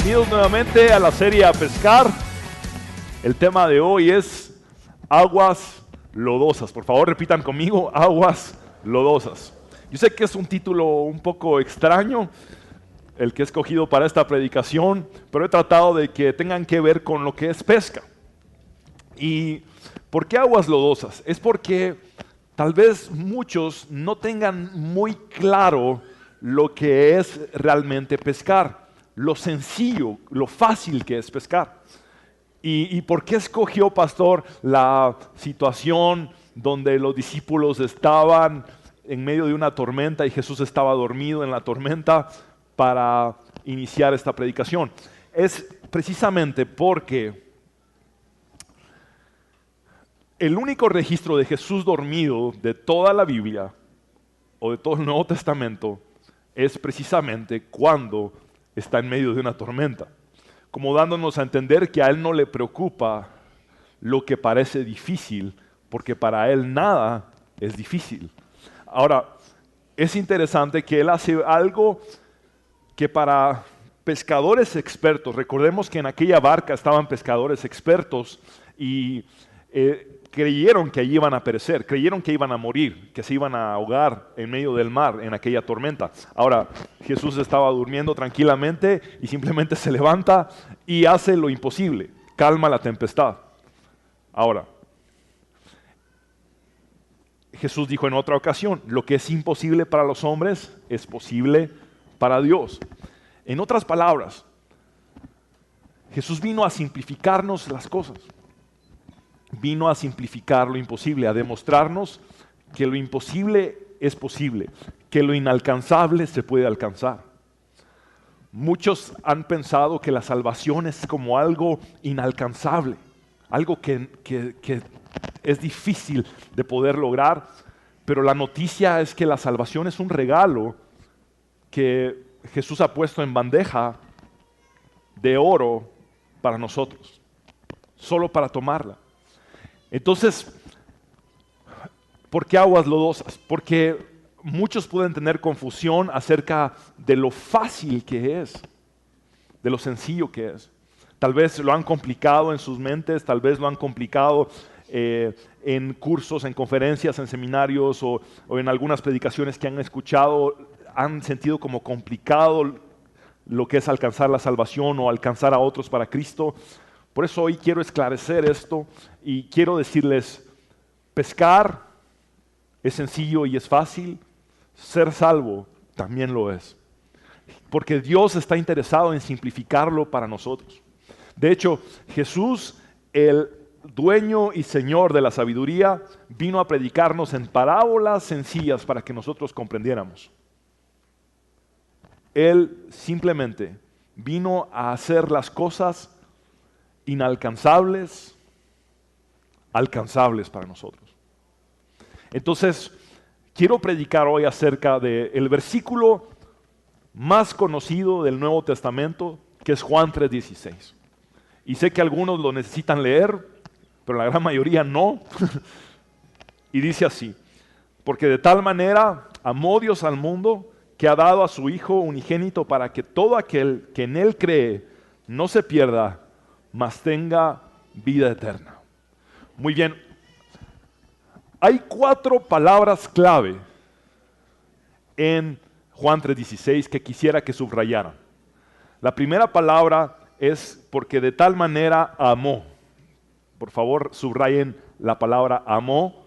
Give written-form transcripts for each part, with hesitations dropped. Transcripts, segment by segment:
Bienvenidos nuevamente a la serie A Pescar. El tema de hoy es aguas lodosas. Por favor, repitan conmigo, aguas lodosas. Yo sé que es un título un poco extraño, el que he escogido para esta predicación, pero he tratado de que tengan que ver con lo que es pesca. ¿Y por qué aguas lodosas? Es porque tal vez muchos no tengan muy claro lo que es realmente pescar, lo sencillo, lo fácil que es pescar. ¿Y por qué escogió, pastor, la situación donde los discípulos estaban en medio de una tormenta y Jesús estaba dormido en la tormenta para iniciar esta predicación? Es precisamente porque el único registro de Jesús dormido de toda la Biblia o de todo el Nuevo Testamento es precisamente cuando está en medio de una tormenta, como dándonos a entender que a Él no le preocupa lo que parece difícil, porque para Él nada es difícil. Ahora, es interesante que Él hace algo que para pescadores expertos, recordemos que en aquella barca estaban pescadores expertos y creyeron que allí iban a perecer, creyeron que iban a morir, que se iban a ahogar en medio del mar en aquella tormenta. Ahora, Jesús estaba durmiendo tranquilamente y simplemente se levanta y hace lo imposible, calma la tempestad. Ahora, Jesús dijo en otra ocasión, lo que es imposible para los hombres es posible para Dios. En otras palabras, Jesús vino a simplificarnos las cosas. Vino a simplificar lo imposible, a demostrarnos que lo imposible es posible, que lo inalcanzable se puede alcanzar. Muchos han pensado que la salvación es como algo inalcanzable, algo que es difícil de poder lograr, pero la noticia es que la salvación es un regalo que Jesús ha puesto en bandeja de oro para nosotros, solo para tomarla. Entonces, ¿por qué aguas lodosas? Porque muchos pueden tener confusión acerca de lo fácil que es, de lo sencillo que es. Tal vez lo han complicado en sus mentes, tal vez lo han complicado en cursos, en conferencias, en seminarios o en algunas predicaciones que han escuchado, han sentido como complicado lo que es alcanzar la salvación o alcanzar a otros para Cristo. Por eso hoy quiero esclarecer esto y quiero decirles, pescar es sencillo y es fácil, ser salvo también lo es. Porque Dios está interesado en simplificarlo para nosotros. De hecho, Jesús, el dueño y señor de la sabiduría, vino a predicarnos en parábolas sencillas para que nosotros comprendiéramos. Él simplemente vino a hacer las cosas inalcanzables, alcanzables para nosotros. Entonces, quiero predicar hoy acerca del versículo más conocido del Nuevo Testamento, que es Juan 3:16. Y sé que algunos lo necesitan leer, pero la gran mayoría no. Y dice así, porque de tal manera amó Dios al mundo, que ha dado a su Hijo unigénito para que todo aquel que en Él cree no se pierda, mas tenga vida eterna. Muy bien, hay 4 palabras clave en Juan 3:16 que quisiera que subrayaran. La primera palabra es porque de tal manera amó. Por favor, subrayen la palabra amó.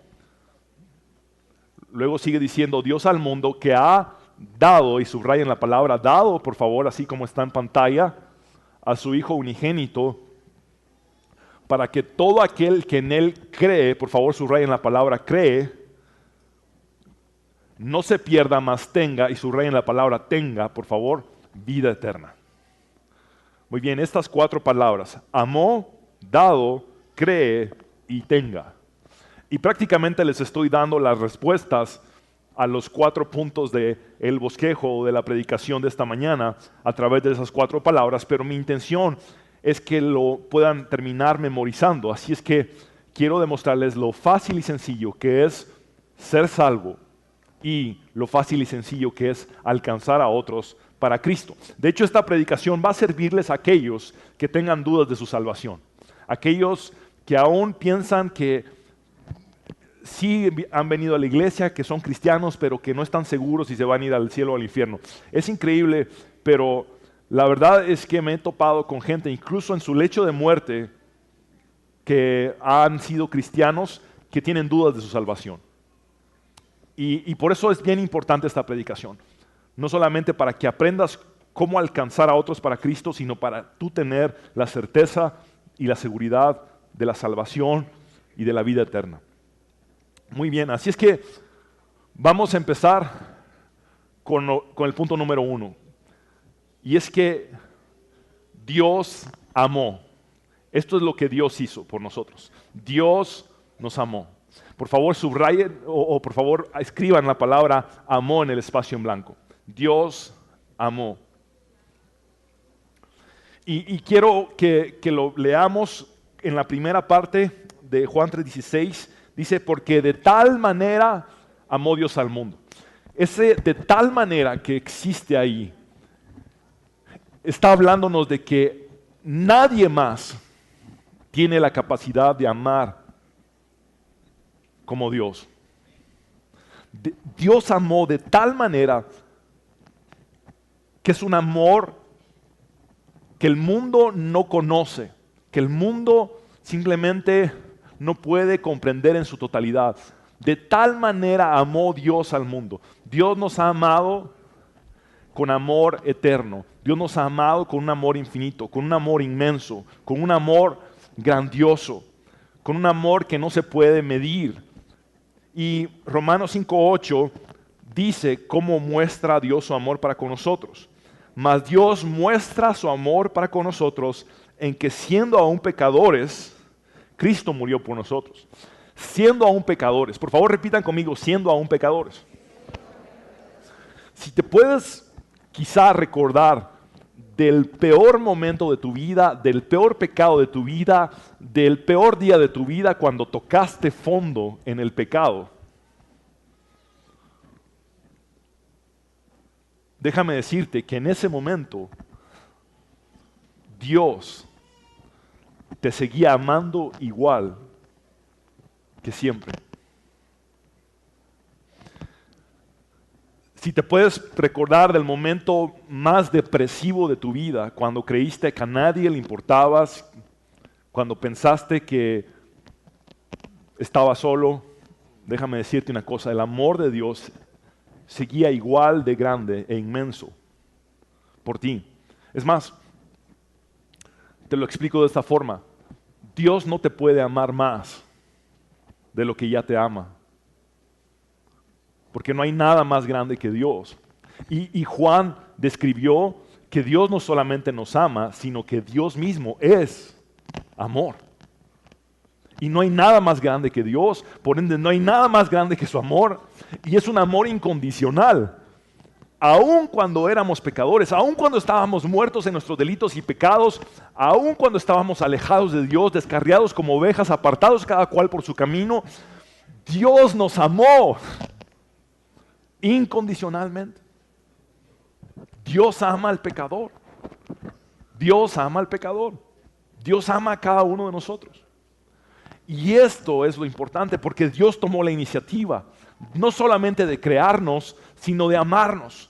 Luego sigue diciendo Dios al mundo que ha dado, y subrayen la palabra dado, por favor, así como está en pantalla, a su Hijo unigénito, para que todo aquel que en Él cree, por favor subrayen la palabra cree, no se pierda, mas tenga, y subrayen la palabra tenga, por favor, vida eterna. Muy bien, estas 4 palabras, amó, dado, cree y tenga. Y prácticamente les estoy dando las respuestas a los 4 puntos del bosquejo o de la predicación de esta mañana a través de esas 4 palabras, pero mi intención es que lo puedan terminar memorizando. Así es que quiero demostrarles lo fácil y sencillo que es ser salvo y lo fácil y sencillo que es alcanzar a otros para Cristo. De hecho, esta predicación va a servirles a aquellos que tengan dudas de su salvación. Aquellos que aún piensan que sí han venido a la iglesia, que son cristianos, pero que no están seguros si se van a ir al cielo o al infierno. Es increíble, pero la verdad es que me he topado con gente, incluso en su lecho de muerte, que han sido cristianos, que tienen dudas de su salvación. Y por eso es bien importante esta predicación. No solamente para que aprendas cómo alcanzar a otros para Cristo, sino para tú tener la certeza y la seguridad de la salvación y de la vida eterna. Muy bien, así es que vamos a empezar con el punto número 1. Y es que Dios amó. Esto es lo que Dios hizo por nosotros. Dios nos amó. Por favor, subrayen o por favor escriban la palabra amó en el espacio en blanco. Dios amó. Y quiero que lo leamos en la primera parte de Juan 3:16. Dice, porque de tal manera amó Dios al mundo. Ese de tal manera que existe ahí, está hablándonos de que nadie más tiene la capacidad de amar como Dios. Dios amó de tal manera que es un amor que el mundo no conoce, que el mundo simplemente no puede comprender en su totalidad. De tal manera amó Dios al mundo. Dios nos ha amado con amor eterno. Dios nos ha amado con un amor infinito, con un amor inmenso, con un amor grandioso, con un amor que no se puede medir. Y Romanos 5:8 dice cómo muestra Dios su amor para con nosotros. Mas Dios muestra su amor para con nosotros en que siendo aún pecadores, Cristo murió por nosotros. Siendo aún pecadores. Por favor repitan conmigo, siendo aún pecadores. Si te puedes quizá recordar del peor momento de tu vida, del peor pecado de tu vida, del peor día de tu vida cuando tocaste fondo en el pecado. Déjame decirte que en ese momento Dios te seguía amando igual que siempre. Si te puedes recordar del momento más depresivo de tu vida, cuando creíste que a nadie le importabas, cuando pensaste que estabas solo, déjame decirte una cosa, el amor de Dios seguía igual de grande e inmenso por ti. Es más, te lo explico de esta forma. Dios no te puede amar más de lo que ya te ama. Porque no hay nada más grande que Dios. Y Juan describió que Dios no solamente nos ama, sino que Dios mismo es amor. Y no hay nada más grande que Dios, por ende no hay nada más grande que su amor. Y es un amor incondicional. Aun cuando éramos pecadores, aun cuando estábamos muertos en nuestros delitos y pecados, aun cuando estábamos alejados de Dios, descarriados como ovejas, apartados cada cual por su camino, Dios nos amó incondicionalmente. Dios ama al pecador. Dios ama al pecador. Dios ama a cada uno de nosotros. Y esto es lo importante porque Dios tomó la iniciativa, no solamente de crearnos, sino de amarnos.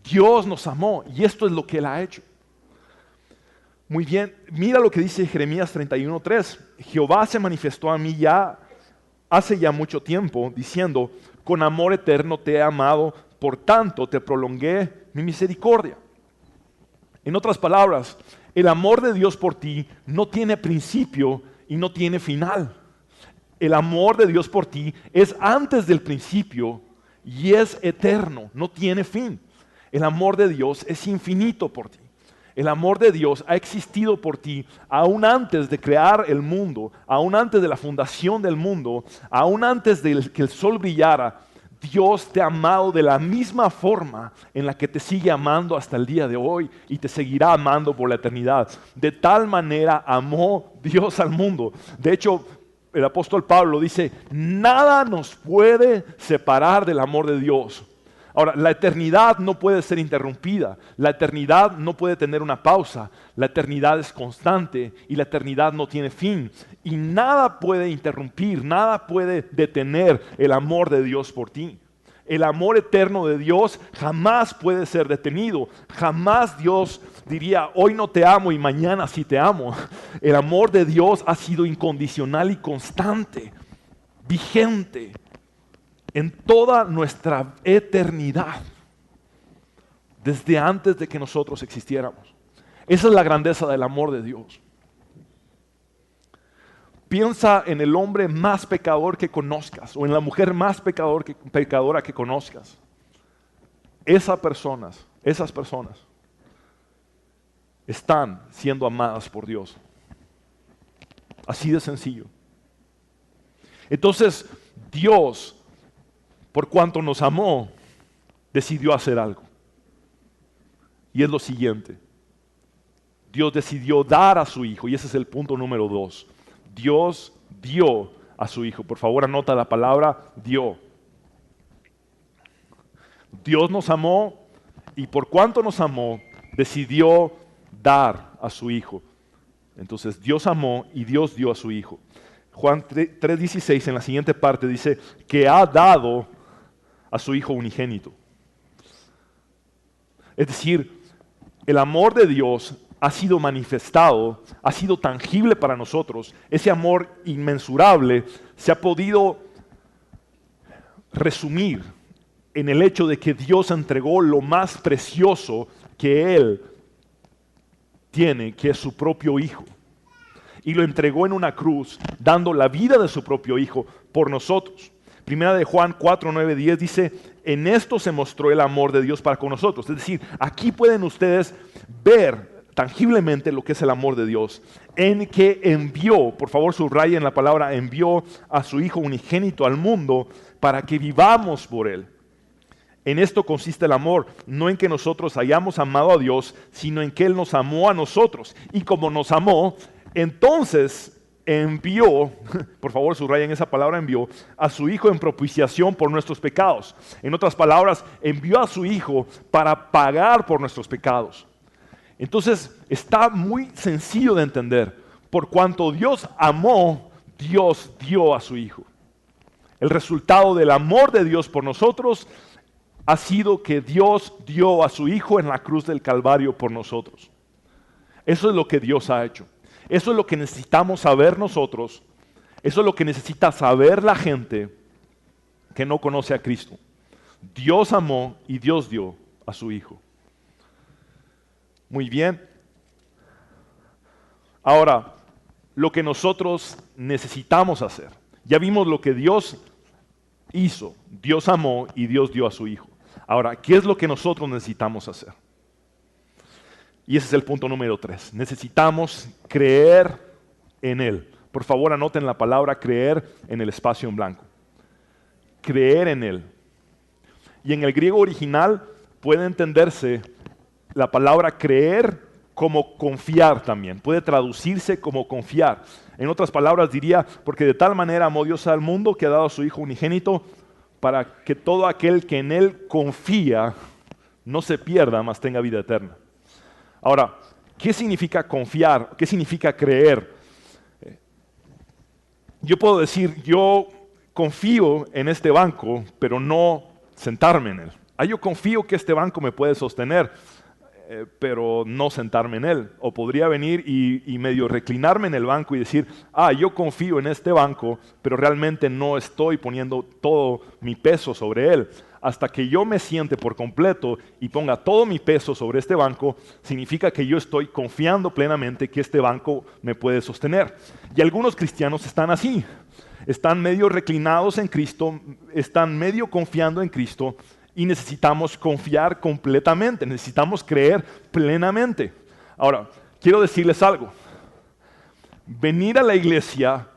Dios nos amó y esto es lo que Él ha hecho. Muy bien, mira lo que dice Jeremías 31:3. Jehová se manifestó a mí hace ya mucho tiempo, diciendo, con amor eterno te he amado, por tanto te prolongué mi misericordia. En otras palabras, el amor de Dios por ti no tiene principio y no tiene final. El amor de Dios por ti es antes del principio y es eterno, no tiene fin. El amor de Dios es infinito por ti. El amor de Dios ha existido por ti aún antes de crear el mundo, aún antes de la fundación del mundo, aún antes de que el sol brillara. Dios te ha amado de la misma forma en la que te sigue amando hasta el día de hoy y te seguirá amando por la eternidad. De tal manera amó Dios al mundo. De hecho, el apóstol Pablo dice, nada nos puede separar del amor de Dios. Ahora, la eternidad no puede ser interrumpida, la eternidad no puede tener una pausa, la eternidad es constante y la eternidad no tiene fin. Y nada puede interrumpir, nada puede detener el amor de Dios por ti. El amor eterno de Dios jamás puede ser detenido. Jamás Dios diría, hoy no te amo y mañana sí te amo. El amor de Dios ha sido incondicional y constante, vigente en toda nuestra eternidad, desde antes de que nosotros existiéramos. Esa es la grandeza del amor de Dios. Piensa en el hombre más pecador que conozcas o en la mujer más pecadora que conozcas. Esas personas están siendo amadas por Dios. Así de sencillo. Entonces, Dios, por cuanto nos amó, decidió hacer algo. Y es lo siguiente. Dios decidió dar a su Hijo, y ese es el punto número 2. Dios dio a su Hijo. Por favor, anota la palabra dio. Dios nos amó y por cuanto nos amó, decidió dar a su Hijo. Entonces, Dios amó y Dios dio a su Hijo. Juan 3:16 en la siguiente parte dice que ha dado a su Hijo unigénito. Es decir, el amor de Dios ha sido manifestado, ha sido tangible para nosotros. Ese amor inmensurable se ha podido resumir en el hecho de que Dios entregó lo más precioso que Él tiene, que es su propio Hijo. Y lo entregó en una cruz, dando la vida de su propio Hijo por nosotros. Primera de Juan 4, 9, 10 dice, en esto se mostró el amor de Dios para con nosotros. Es decir, aquí pueden ustedes ver tangiblemente lo que es el amor de Dios, en que envió, por favor subrayen la palabra, envió a su Hijo unigénito al mundo para que vivamos por Él. En esto consiste el amor, no en que nosotros hayamos amado a Dios, sino en que Él nos amó a nosotros. Y como nos amó, entonces envió, por favor subrayen esa palabra envió, a su Hijo en propiciación por nuestros pecados. En otras palabras, envió a su Hijo para pagar por nuestros pecados. Entonces está muy sencillo de entender. Por cuanto Dios amó, Dios dio a su Hijo. El resultado del amor de Dios por nosotros ha sido que Dios dio a su Hijo en la cruz del Calvario por nosotros. Eso es lo que Dios ha hecho. Eso es lo que necesitamos saber nosotros. Eso es lo que necesita saber la gente que no conoce a Cristo. Dios amó y Dios dio a su Hijo. Muy bien. Ahora, lo que nosotros necesitamos hacer. Ya vimos lo que Dios hizo. Dios amó y Dios dio a su Hijo. Ahora, ¿qué es lo que nosotros necesitamos hacer? Y ese es el punto número 3. Necesitamos creer en Él. Por favor, anoten la palabra creer en el espacio en blanco. Creer en Él. Y en el griego original puede entenderse la palabra creer como confiar también. Puede traducirse como confiar. En otras palabras diría, porque de tal manera amó Dios al mundo que ha dado a su Hijo unigénito para que todo aquel que en Él confía no se pierda, mas tenga vida eterna. Ahora, ¿qué significa confiar? ¿Qué significa creer? Yo puedo decir, yo confío en este banco, pero no sentarme en él. Yo confío que este banco me puede sostener, pero no sentarme en él. O podría venir y medio reclinarme en el banco y decir, yo confío en este banco, pero realmente no estoy poniendo todo mi peso sobre él. Hasta que yo me siente por completo y ponga todo mi peso sobre este banco, significa que yo estoy confiando plenamente que este banco me puede sostener. Y algunos cristianos están así, están medio reclinados en Cristo, están medio confiando en Cristo y necesitamos confiar completamente, necesitamos creer plenamente. Ahora, quiero decirles algo, venir a la iglesia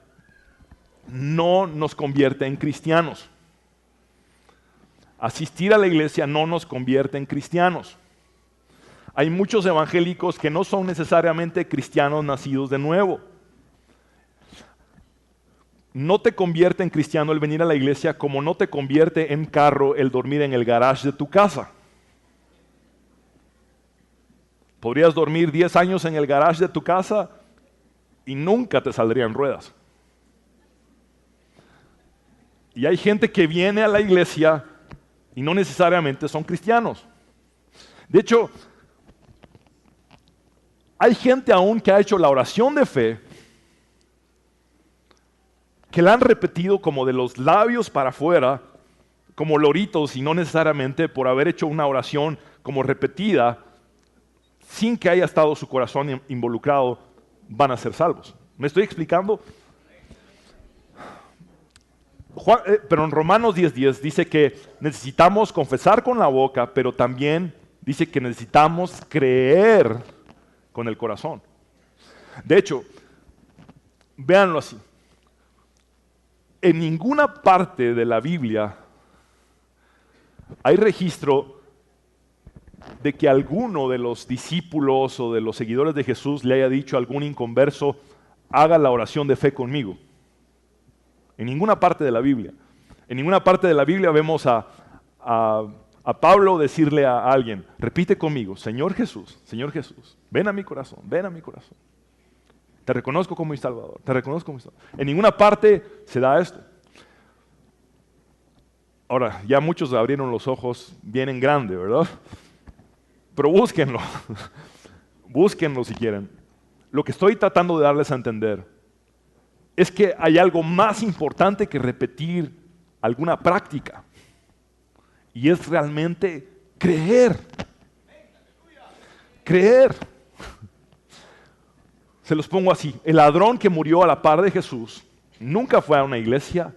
no nos convierte en cristianos. Asistir a la iglesia no nos convierte en cristianos. Hay muchos evangélicos que no son necesariamente cristianos nacidos de nuevo. no te convierte en cristiano el venir a la iglesia como no te convierte en carro el dormir en el garage de tu casa. Podrías dormir 10 años en el garage de tu casa y nunca te saldrían ruedas. Y hay gente que viene a la iglesia y no necesariamente son cristianos. De hecho, hay gente aún que ha hecho la oración de fe, que la han repetido como de los labios para afuera, como loritos, y no necesariamente por haber hecho una oración como repetida, sin que haya estado su corazón involucrado, van a ser salvos. ¿Me estoy explicando? Pero en Romanos 10:10 dice que necesitamos confesar con la boca, pero también dice que necesitamos creer con el corazón. De hecho, véanlo así. En ninguna parte de la Biblia hay registro de que alguno de los discípulos o de los seguidores de Jesús le haya dicho a algún inconverso, haga la oración de fe conmigo. En ninguna parte de la Biblia. En ninguna parte de la Biblia vemos a Pablo decirle a alguien, repite conmigo, Señor Jesús, ven a mi corazón, ven a mi corazón. Te reconozco como mi Salvador, te reconozco como mi Salvador. En ninguna parte se da esto. Ahora, ya muchos abrieron los ojos bien en grande, ¿verdad? Pero búsquenlo, búsquenlo si quieren. Lo que estoy tratando de darles a entender es que hay algo más importante que repetir alguna práctica. Y es realmente creer. Creer. Se los pongo así. El ladrón que murió a la par de Jesús nunca fue a una iglesia,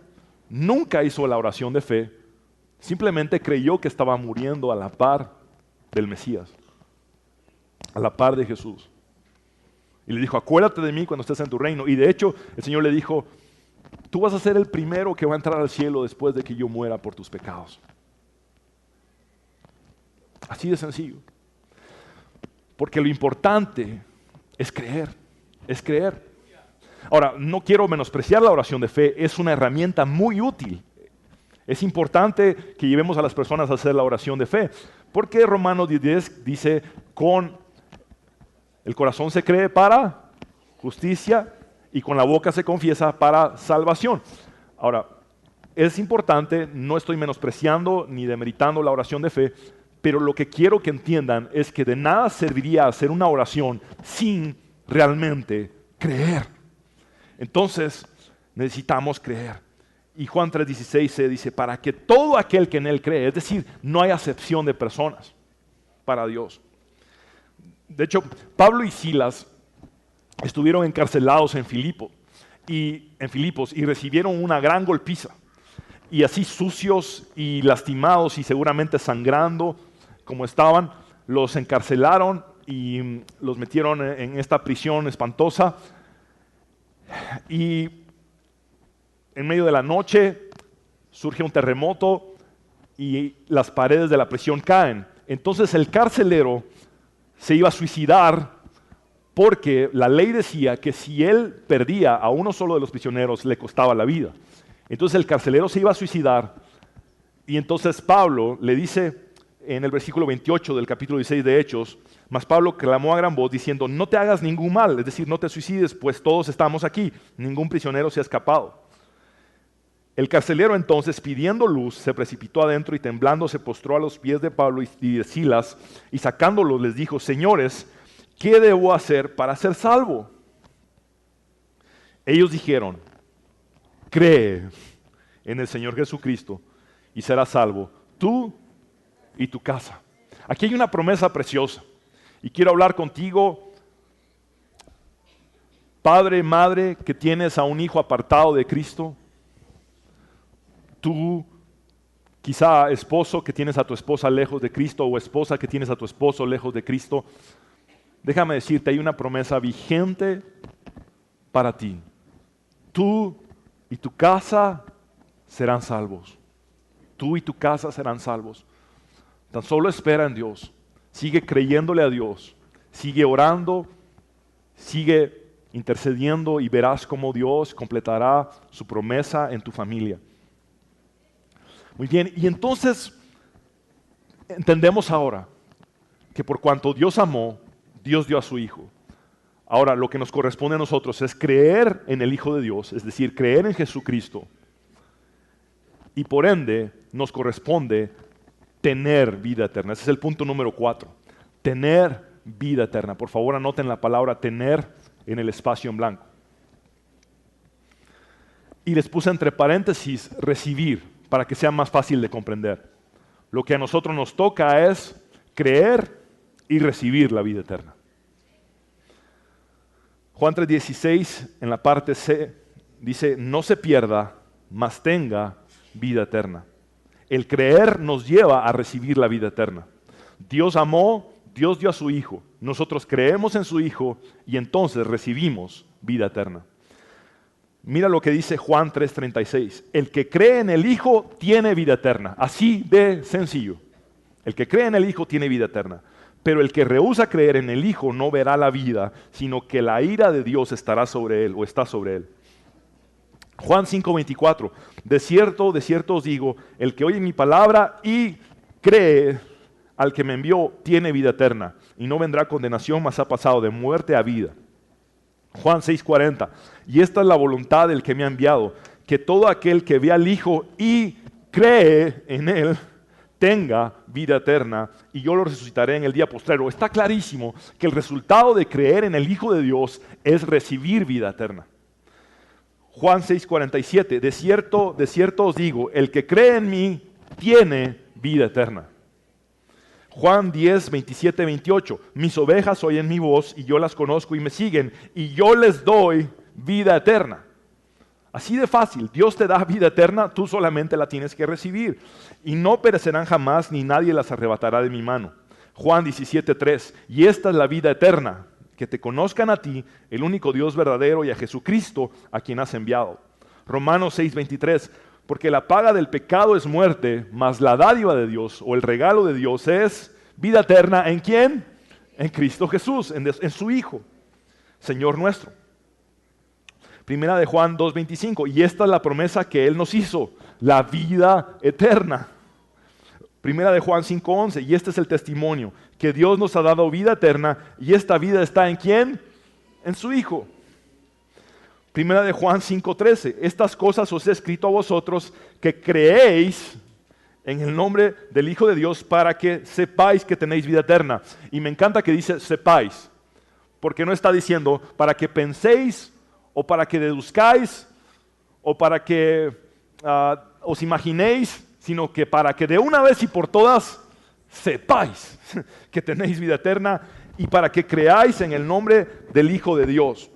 nunca hizo la oración de fe, simplemente creyó que estaba muriendo a la par del Mesías, a la par de Jesús. Y le dijo, acuérdate de mí cuando estés en tu reino. Y de hecho, el Señor le dijo, tú vas a ser el primero que va a entrar al cielo después de que yo muera por tus pecados. Así de sencillo. Porque lo importante es creer, es creer. Ahora, no quiero menospreciar la oración de fe, es una herramienta muy útil. Es importante que llevemos a las personas a hacer la oración de fe. Porque Romanos 10:10 dice, con el corazón se cree para justicia y con la boca se confiesa para salvación. Ahora, es importante, no estoy menospreciando ni demeritando la oración de fe, pero lo que quiero que entiendan es que de nada serviría hacer una oración sin realmente creer. Entonces, necesitamos creer. Y Juan 3:16 se dice, para que todo aquel que en él cree, es decir, no hay acepción de personas para Dios. De hecho, Pablo y Silas estuvieron encarcelados en Filipos y recibieron una gran golpiza. Y así sucios y lastimados y seguramente sangrando como estaban, los encarcelaron y los metieron en esta prisión espantosa. Y en medio de la noche surge un terremoto y las paredes de la prisión caen. Entonces el carcelero se iba a suicidar porque la ley decía que si él perdía a uno solo de los prisioneros le costaba la vida. Entonces el carcelero se iba a suicidar y entonces Pablo le dice en el versículo 28 del capítulo 16 de Hechos, mas Pablo clamó a gran voz diciendo, no te hagas ningún mal, es decir, no te suicides, pues todos estamos aquí, ningún prisionero se ha escapado. El carcelero entonces, pidiendo luz, se precipitó adentro y temblando se postró a los pies de Pablo y de Silas y sacándolos les dijo, señores, ¿qué debo hacer para ser salvo? Ellos dijeron, cree en el Señor Jesucristo y serás salvo, tú y tu casa. Aquí hay una promesa preciosa y quiero hablar contigo, padre, madre, que tienes a un hijo apartado de Cristo. Tú, quizá esposo que tienes a tu esposa lejos de Cristo o esposa que tienes a tu esposo lejos de Cristo, déjame decirte, hay una promesa vigente para ti. Tú y tu casa serán salvos. Tú y tu casa serán salvos. Tan solo espera en Dios. Sigue creyéndole a Dios. Sigue orando. Sigue intercediendo y verás cómo Dios completará su promesa en tu familia. Muy bien, y entonces entendemos ahora que por cuanto Dios amó, Dios dio a su Hijo. Ahora, lo que nos corresponde a nosotros es creer en el Hijo de Dios, es decir, creer en Jesucristo. Y por ende, nos corresponde tener vida eterna. Ese es el punto número 4. Tener vida eterna. Por favor, anoten la palabra tener en el espacio en blanco. Y les puse entre paréntesis recibir, para que sea más fácil de comprender. Lo que a nosotros nos toca es creer y recibir la vida eterna. Juan 3:16 en la parte C dice, no se pierda, mas tenga vida eterna. El creer nos lleva a recibir la vida eterna. Dios amó, Dios dio a su Hijo. Nosotros creemos en su Hijo y entonces recibimos vida eterna. Mira lo que dice Juan 3:36. El que cree en el Hijo tiene vida eterna. Así de sencillo. El que cree en el Hijo tiene vida eterna. Pero el que rehúsa creer en el Hijo no verá la vida, sino que la ira de Dios estará sobre él o está sobre él. Juan 5:24. De cierto os digo, el que oye mi palabra y cree al que me envió tiene vida eterna y no vendrá condenación, mas ha pasado de muerte a vida. Juan 6:40. Y esta es la voluntad del que me ha enviado, que todo aquel que ve al Hijo y cree en él tenga vida eterna y yo lo resucitaré en el día postrero. Está clarísimo que el resultado de creer en el Hijo de Dios es recibir vida eterna. Juan 6:47. De cierto os digo, el que cree en mí tiene vida eterna. Juan 10:27-28. Mis ovejas oyen mi voz y yo las conozco y me siguen y yo les doy vida eterna. Así de fácil, Dios te da vida eterna, tú solamente la tienes que recibir. Y no perecerán jamás, ni nadie las arrebatará de mi mano. Juan 17:3. Y esta es la vida eterna, que te conozcan a ti, el único Dios verdadero, y a Jesucristo, a quien has enviado. Romanos 6:23. Porque la paga del pecado es muerte, mas la dádiva de Dios, o el regalo de Dios, es vida eterna. ¿En quién? En Cristo Jesús, en su Hijo, Señor nuestro. Primera de Juan 2:25. Y esta es la promesa que Él nos hizo, la vida eterna. Primera de Juan 5:11. Y este es el testimonio, que Dios nos ha dado vida eterna, y esta vida está ¿en quién? En su Hijo. Primera de Juan 5:13. Estas cosas os he escrito a vosotros que creéis en el nombre del Hijo de Dios para que sepáis que tenéis vida eterna. Y me encanta que dice sepáis, porque no está diciendo para que penséis o para que deduzcáis o para que os imaginéis, sino que para que de una vez y por todas sepáis que tenéis vida eterna y para que creáis en el nombre del Hijo de Dios.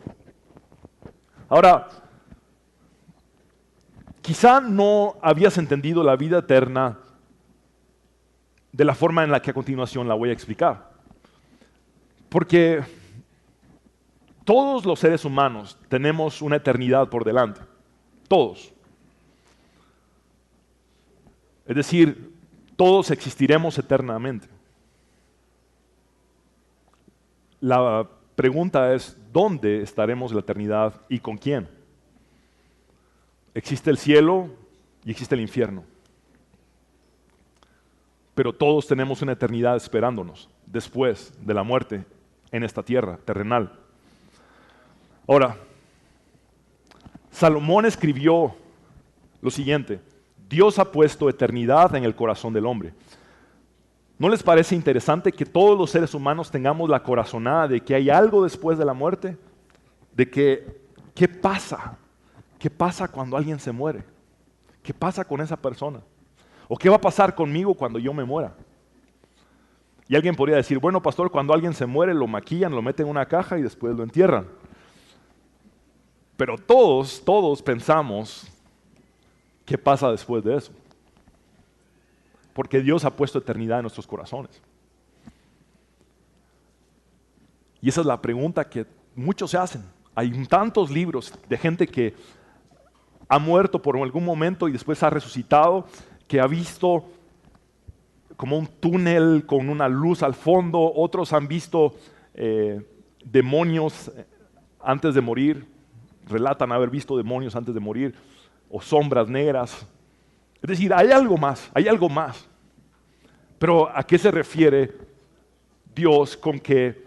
Ahora, quizá no habías entendido la vida eterna de la forma en la que a continuación la voy a explicar. Porque todos los seres humanos tenemos una eternidad por delante. Todos. Es decir, todos existiremos eternamente. La pregunta es, ¿dónde estaremos la eternidad y con quién? Existe el cielo y existe el infierno. Pero todos tenemos una eternidad esperándonos después de la muerte en esta tierra terrenal. Ahora, Salomón escribió lo siguiente: Dios ha puesto eternidad en el corazón del hombre. ¿No les parece interesante que todos los seres humanos tengamos la corazonada de que hay algo después de la muerte? De que, ¿qué pasa? ¿Qué pasa cuando alguien se muere? ¿Qué pasa con esa persona? ¿O qué va a pasar conmigo cuando yo me muera? Y alguien podría decir, bueno, pastor, cuando alguien se muere lo maquillan, lo meten en una caja y después lo entierran. Pero todos pensamos, ¿qué pasa después de eso? Porque Dios ha puesto eternidad en nuestros corazones. Y esa es la pregunta que muchos se hacen. Hay tantos libros de gente que ha muerto por algún momento y después ha resucitado, que ha visto como un túnel con una luz al fondo. Otros han visto demonios antes de morir, relatan haber visto demonios antes de morir, o sombras negras. Es decir, hay algo más, hay algo más. Pero ¿a qué se refiere Dios con que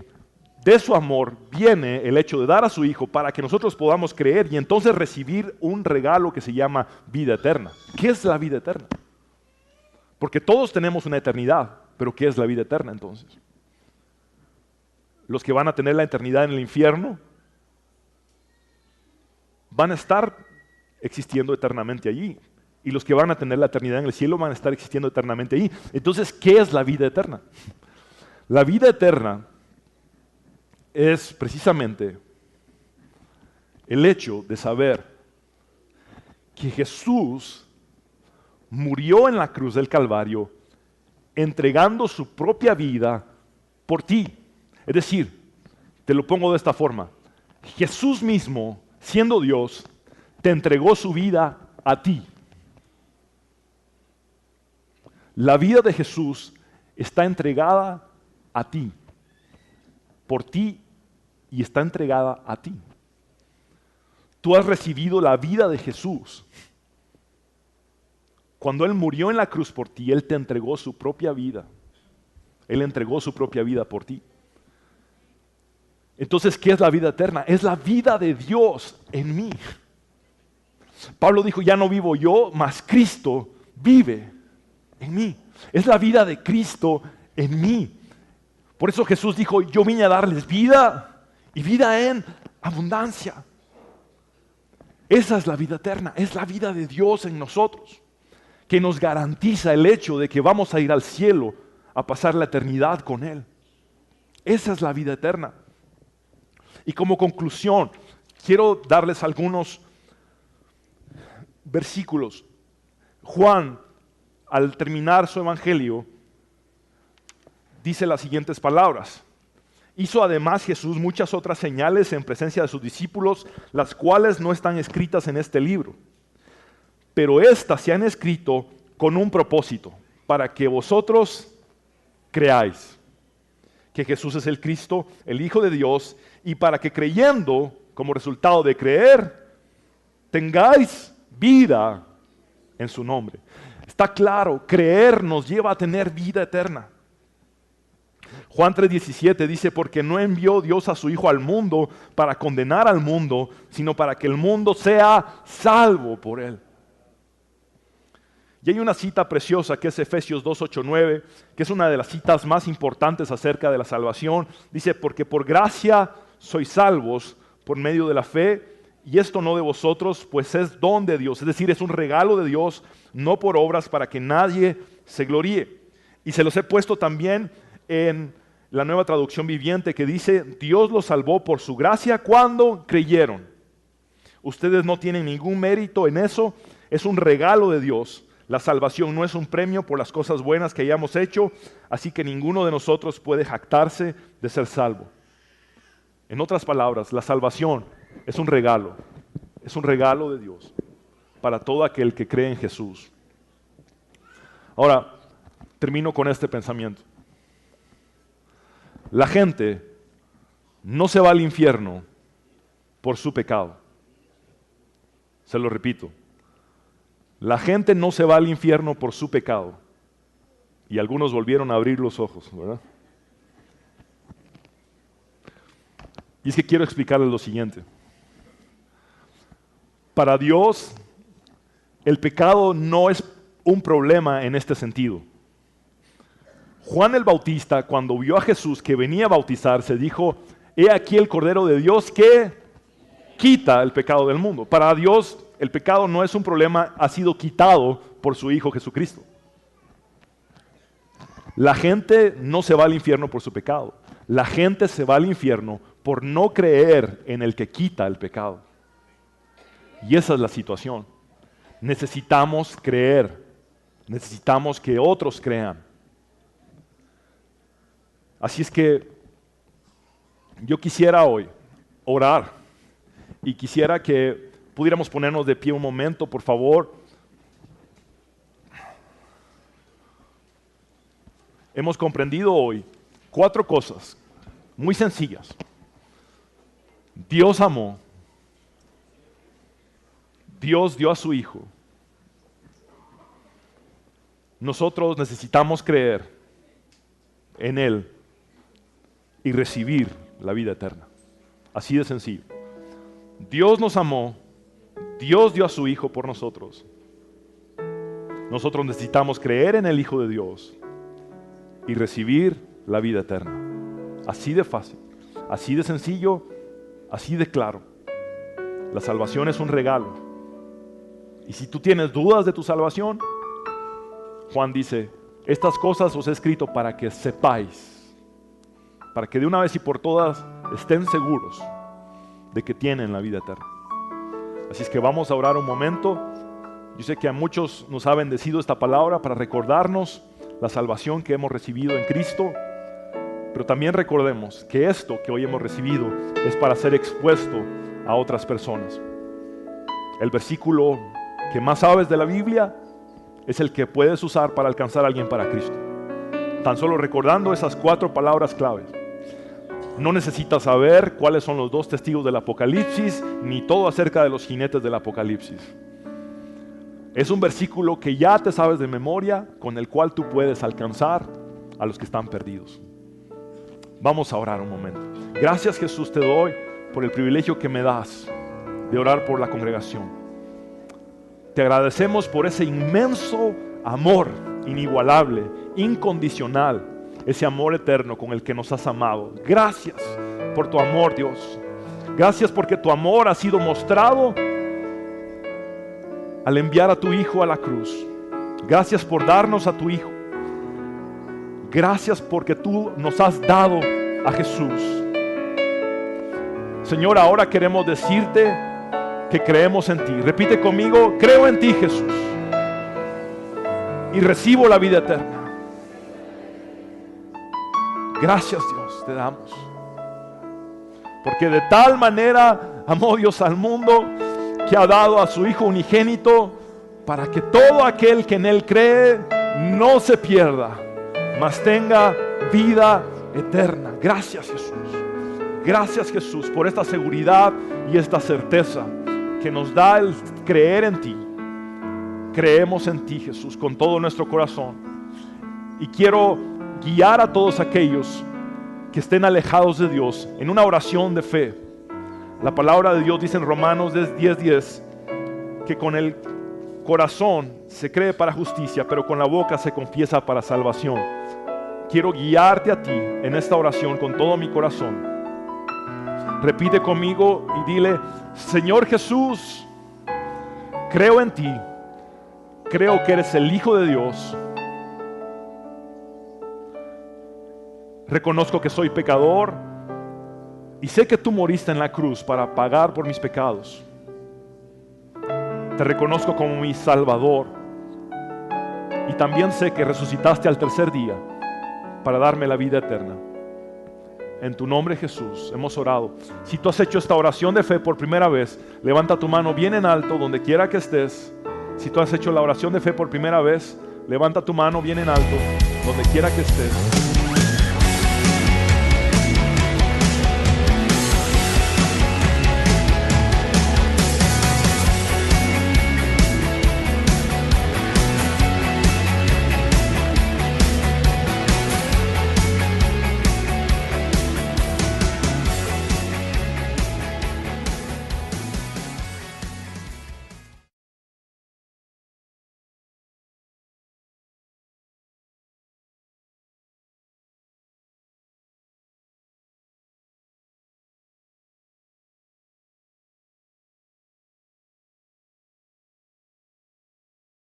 de su amor viene el hecho de dar a su Hijo para que nosotros podamos creer y entonces recibir un regalo que se llama vida eterna? ¿Qué es la vida eterna? Porque todos tenemos una eternidad, pero ¿qué es la vida eterna entonces? Los que van a tener la eternidad en el infierno van a estar existiendo eternamente allí. Y los que van a tener la eternidad en el cielo van a estar existiendo eternamente allí. Entonces, ¿qué es la vida eterna? La vida eterna es precisamente el hecho de saber que Jesús murió en la cruz del Calvario entregando su propia vida por ti. Es decir, te lo pongo de esta forma. Jesús mismo, siendo Dios, te entregó su vida a ti. La vida de Jesús está entregada a ti, por ti, y está entregada a ti. Tú has recibido la vida de Jesús. Cuando Él murió en la cruz por ti, Él te entregó su propia vida. Él entregó su propia vida por ti. Entonces, ¿qué es la vida eterna? Es la vida de Dios en mí. Pablo dijo, ya no vivo yo, mas Cristo vive en mí. Es la vida de Cristo en mí. Por eso Jesús dijo, yo vine a darles vida y vida en abundancia. Esa es la vida eterna, es la vida de Dios en nosotros, que nos garantiza el hecho de que vamos a ir al cielo a pasar la eternidad con Él. Esa es la vida eterna. Y como conclusión, quiero darles algunos versículos. Juan, al terminar su evangelio, dice las siguientes palabras. Hizo además Jesús muchas otras señales en presencia de sus discípulos, las cuales no están escritas en este libro. Pero estas se han escrito con un propósito, para que vosotros creáis que Jesús es el Cristo, el Hijo de Dios, y para que creyendo, como resultado de creer, tengáis vida en su nombre. Está claro, creer nos lleva a tener vida eterna. Juan 3:17 dice, porque no envió Dios a su Hijo al mundo para condenar al mundo, sino para que el mundo sea salvo por Él. Y hay una cita preciosa que es Efesios 2:8-9, que es una de las citas más importantes acerca de la salvación. Dice, porque por gracia sois salvos por medio de la fe, y esto no de vosotros, pues es don de Dios. Es decir, es un regalo de Dios, no por obras, para que nadie se gloríe. Y se los he puesto también en la Nueva Traducción Viviente, que dice, Dios los salvó por su gracia cuando creyeron. Ustedes no tienen ningún mérito en eso, es un regalo de Dios. La salvación no es un premio por las cosas buenas que hayamos hecho, así que ninguno de nosotros puede jactarse de ser salvo. En otras palabras, la salvación es un regalo de Dios para todo aquel que cree en Jesús. Ahora, termino con este pensamiento. La gente no se va al infierno por su pecado. Se lo repito. La gente no se va al infierno por su pecado. Y algunos volvieron a abrir los ojos, ¿verdad? Y es que quiero explicarles lo siguiente. Para Dios, el pecado no es un problema en este sentido. Juan el Bautista, cuando vio a Jesús que venía a bautizarse, dijo, he aquí el Cordero de Dios que quita el pecado del mundo. Para Dios, el pecado no es un problema, ha sido quitado por su Hijo Jesucristo. La gente no se va al infierno por su pecado. La gente se va al infierno por no creer en el que quita el pecado. Y esa es la situación. Necesitamos creer. Necesitamos que otros crean. Así es que yo quisiera hoy orar y quisiera que pudiéramos ponernos de pie un momento, por favor. Hemos comprendido hoy 4 cosas muy sencillas Dios amó, Dios dio a su Hijo. Nosotros necesitamos creer en Él y recibir la vida eterna. Así de sencillo. Dios nos amó, Dios dio a su Hijo por nosotros. Nosotros necesitamos creer en el Hijo de Dios y recibir la vida eterna. Así de fácil, así de sencillo, así de claro. La salvación es un regalo. Y si tú tienes dudas de tu salvación, Juan dice, estas cosas os he escrito para que sepáis, para que de una vez y por todas estén seguros de que tienen la vida eterna. Así es que vamos a orar un momento. Yo sé que a muchos nos ha bendecido esta palabra para recordarnos la salvación que hemos recibido en Cristo, pero también recordemos que esto que hoy hemos recibido es para ser expuesto a otras personas. El versículo que más sabes de la Biblia es el que puedes usar para alcanzar a alguien para Cristo. Tan solo recordando esas 4 palabras claves. No necesitas saber cuáles son los 2 testigos del Apocalipsis, ni todo acerca de los jinetes del Apocalipsis. Es un versículo que ya te sabes de memoria, con el cual tú puedes alcanzar a los que están perdidos. Vamos a orar un momento. Gracias, Jesús, te doy por el privilegio que me das de orar por la congregación. Te agradecemos por ese inmenso amor inigualable, incondicional, ese amor eterno con el que nos has amado. Gracias por tu amor, Dios. Gracias porque tu amor ha sido mostrado al enviar a tu Hijo a la cruz. Gracias por darnos a tu Hijo. Gracias porque tú nos has dado a Jesús. Señor, ahora queremos decirte que creemos en ti. Repite conmigo, creo en ti, Jesús, y recibo la vida eterna. Gracias, Dios, te damos. Porque de tal manera amó Dios al mundo que ha dado a su Hijo unigénito para que todo aquel que en Él cree no se pierda, mas tenga vida eterna. Gracias, Jesús. Gracias, Jesús, por esta seguridad y esta certeza que nos da el creer en ti. Creemos en ti, Jesús, con todo nuestro corazón. Y quiero guiar a todos aquellos que estén alejados de Dios en una oración de fe. La palabra de Dios dice en Romanos 10:10 que con el corazón se cree para justicia, pero con la boca se confiesa para salvación. Quiero guiarte a ti en esta oración con todo mi corazón. Repite conmigo y dile: Señor Jesús, creo en ti, creo que eres el Hijo de Dios. Reconozco que soy pecador y sé que tú moriste en la cruz para pagar por mis pecados. Te reconozco como mi Salvador y también sé que resucitaste al tercer día para darme la vida eterna. En tu nombre, Jesús, hemos orado. Si tú has hecho esta oración de fe por primera vez, levanta tu mano bien en alto donde quiera que estés. Si tú has hecho la oración de fe por primera vez, levanta tu mano bien en alto donde quiera que estés.